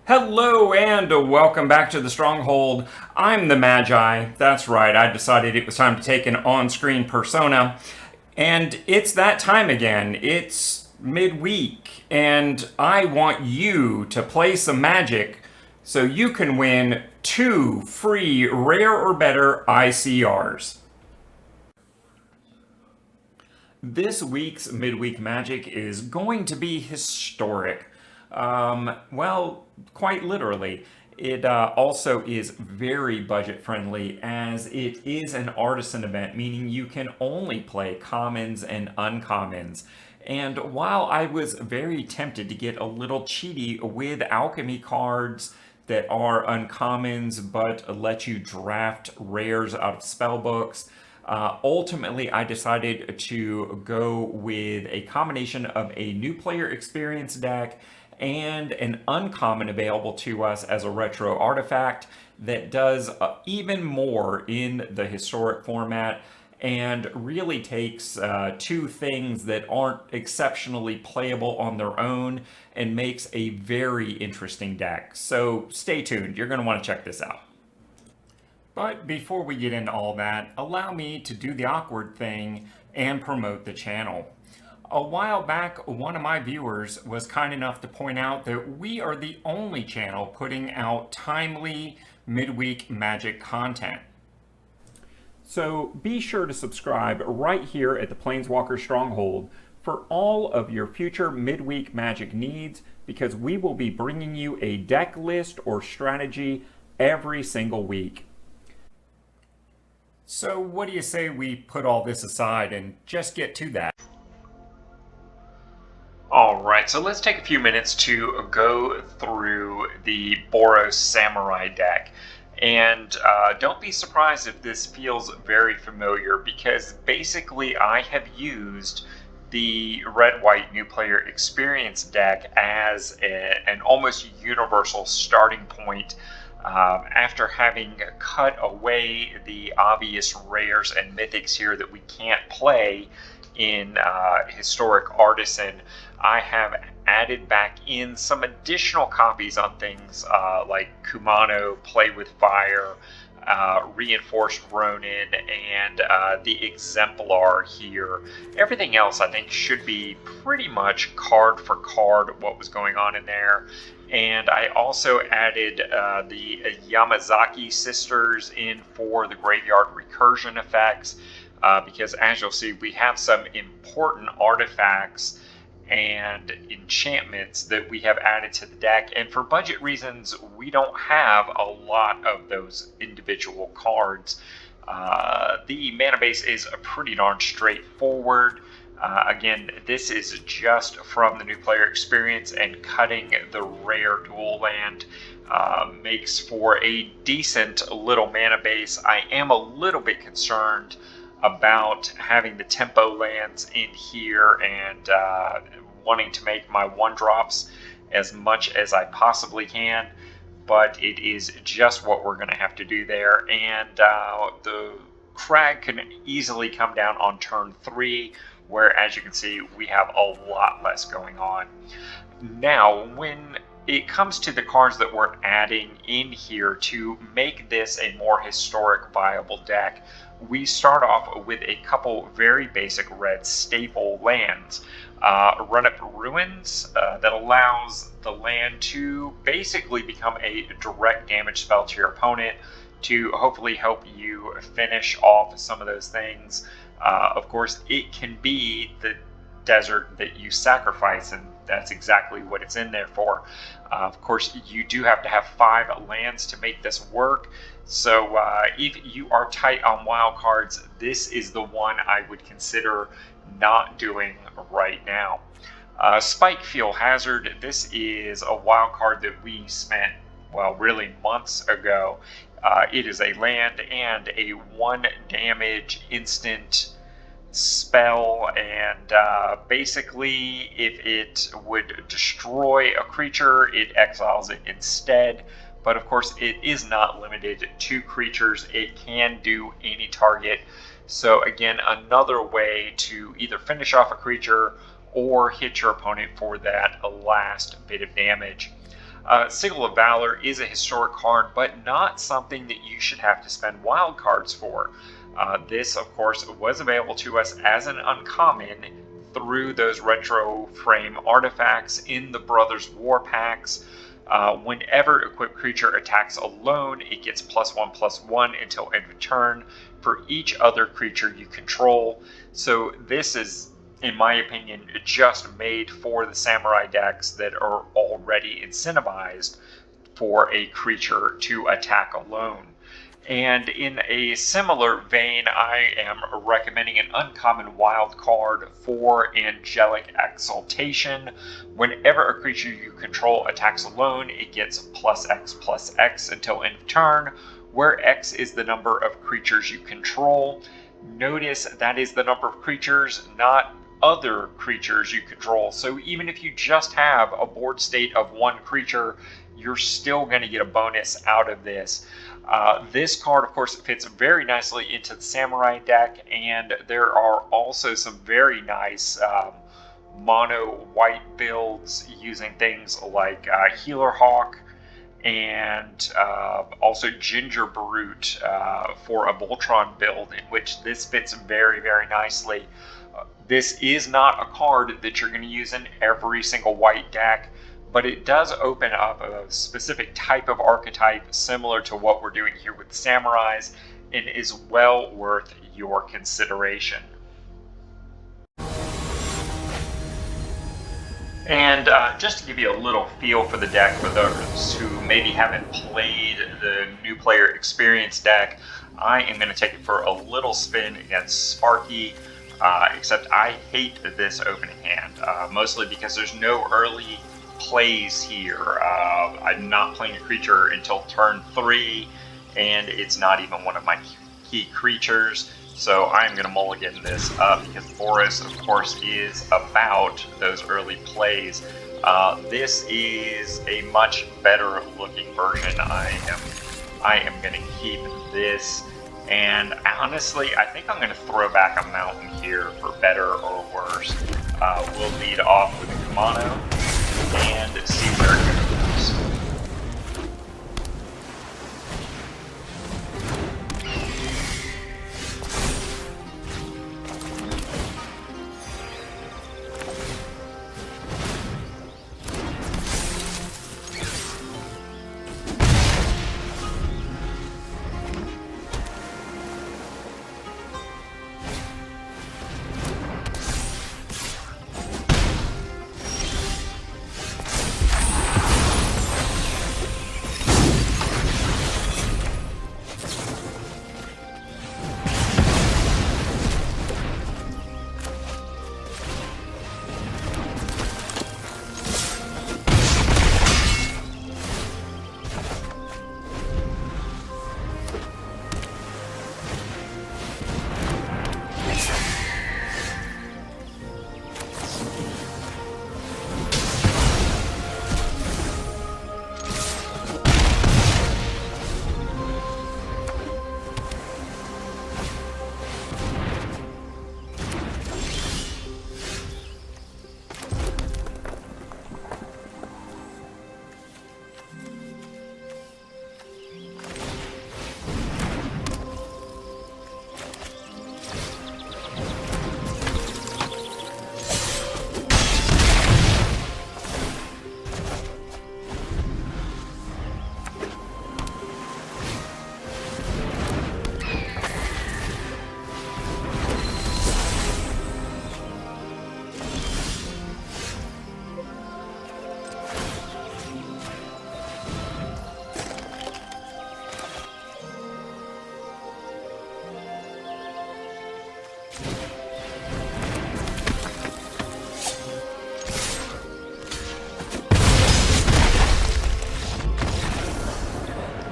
Hello and welcome back to the Stronghold. I'm the Magi. That's right, I decided it was time to take an on screen persona. And it's that time again. It's midweek, and I want you to play some magic so you can win two free rare or better ICRs. This week's midweek magic is going to be historic. Well, quite literally. It also is very budget friendly as it is an artisan event, meaning you can only play commons and uncommons. And while I was very tempted to get a little cheaty with alchemy cards that are uncommons but let you draft rares out of spell books, ultimately, I decided to go with a combination of a new player experience deck and an uncommon available to us as a retro artifact that does even more in the historic format and really takes two things that aren't exceptionally playable on their own and makes a very interesting deck. So stay tuned, you're going to want to check this out. But before we get into all that, allow me to do the awkward thing and promote the channel. A while back, one of my viewers was kind enough to point out that we are the only channel putting out timely midweek magic content. So be sure to subscribe right here at the Planeswalker Stronghold for all of your future midweek magic needs, because we will be bringing you a deck list or strategy every single week. So what do you say we put all this aside and just get to that? All right, so let's take a few minutes to go through the Boros Samurai deck. And don't be surprised if this feels very familiar, because basically I have used the red-white new player experience deck as an almost universal starting point after having cut away the obvious rares and mythics here that we can't play in historic artisan. I have added back in some additional copies on things like Kumano, Play with Fire, Reinforced Ronin, and the Exemplar here. Everything else I think should be pretty much card for card what was going on in there. And I also added the Yamazaki sisters in for the graveyard recursion effects, because as you'll see, we have some important artifacts and enchantments that we have added to the deck, and for budget reasons we don't have a lot of those individual cards. The mana base is pretty darn straightforward. Again, this is just from the new player experience, and cutting the rare dual land makes for a decent little mana base. I am a little bit concerned about having the tempo lands in here and wanting to make my one drops as much as I possibly can, but it is just what we're going to have to do there. And the crag can easily come down on turn 3, where, as you can see, we have a lot less going on. Now, when it comes to the cards that we're adding in here to make this a more historic viable deck, we start off with a couple very basic red staple lands. Run Up Ruins, that allows the land to basically become a direct damage spell to your opponent to hopefully help you finish off some of those things. Of course, it can be the desert that you sacrifice, and that's exactly what it's in there for. Of course, you do have to have 5 lands to make this work, so if you are tight on wild cards, this is the one I would consider not doing right now. Spikefield Hazard, this is a wild card that we spent, well, really months ago. It is a land and a 1 damage instant spell, and basically if it would destroy a creature, it exiles it instead. But of course, it is not limited to creatures. It can do any target. So again, another way to either finish off a creature or hit your opponent for that last bit of damage. Signal of Valor is a historic card, but not something that you should have to spend wild cards for. This, of course, was available to us as an uncommon through those retro frame artifacts in the Brothers War packs. Whenever equipped creature attacks alone, it gets +1/+1 until end of turn for each other creature you control. So this is, in my opinion, just made for the Samurai decks that are already incentivized for a creature to attack alone. And in a similar vein, I am recommending an uncommon wild card for Angelic Exaltation. Whenever a creature you control attacks alone, it gets +X/+X until end of turn, where X is the number of creatures you control. Notice that is the number of creatures, not other creatures you control. So even if you just have a board state of one creature, you're still going to get a bonus out of this. This card, of course, fits very nicely into the Samurai deck, and there are also some very nice mono white builds using things like Healer Hawk and also Ginger Brute for a Voltron build, in which this fits very, very nicely. This is not a card that you're going to use in every single white deck, but it does open up a specific type of archetype similar to what we're doing here with Samurais, and is well worth your consideration. And just to give you a little feel for the deck for those who maybe haven't played the New Player Experience deck, I am going to take it for a little spin against Sparky, except I hate this opening hand, mostly because there's no early plays here. I'm not playing a creature until turn 3, and it's not even one of my key creatures. So I'm going to mulligan this up because Boros, of course, is about those early plays. This is a much better looking version. I am going to keep this, and honestly, I think I'm going to throw back a mountain here for better or worse. We'll lead off with a Kamano and see where it goes.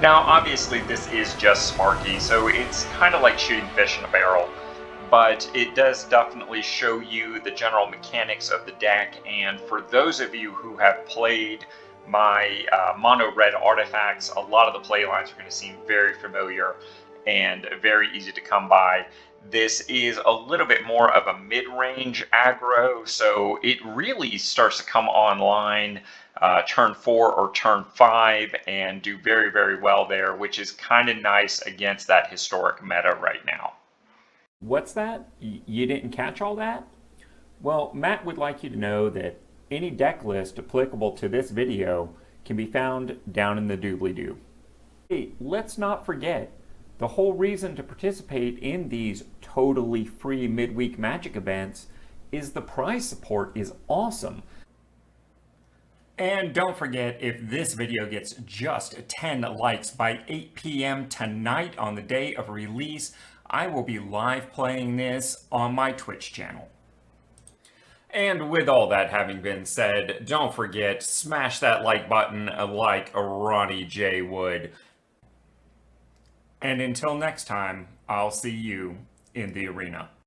Now, obviously, this is just Sparky, so it's kind of like shooting fish in a barrel, but it does definitely show you the general mechanics of the deck, and for those of you who have played my mono red artifacts, a lot of the play lines are going to seem very familiar and very easy to come by. This is a little bit more of a mid-range aggro, so it really starts to come online turn 4 or turn 5 and do very, very well there, which is kind of nice against that historic meta right now. What's that? You didn't catch all that? Well, Matt would like you to know that any deck list applicable to this video can be found down in the doobly-doo. Hey, let's not forget, the whole reason to participate in these totally free midweek Magic events is the prize support is awesome. And don't forget, if this video gets just 10 likes by 8 p.m. tonight on the day of release, I will be live playing this on my Twitch channel. And with all that having been said, don't forget, smash that like button like Ronnie J would. And until next time, I'll see you in the arena.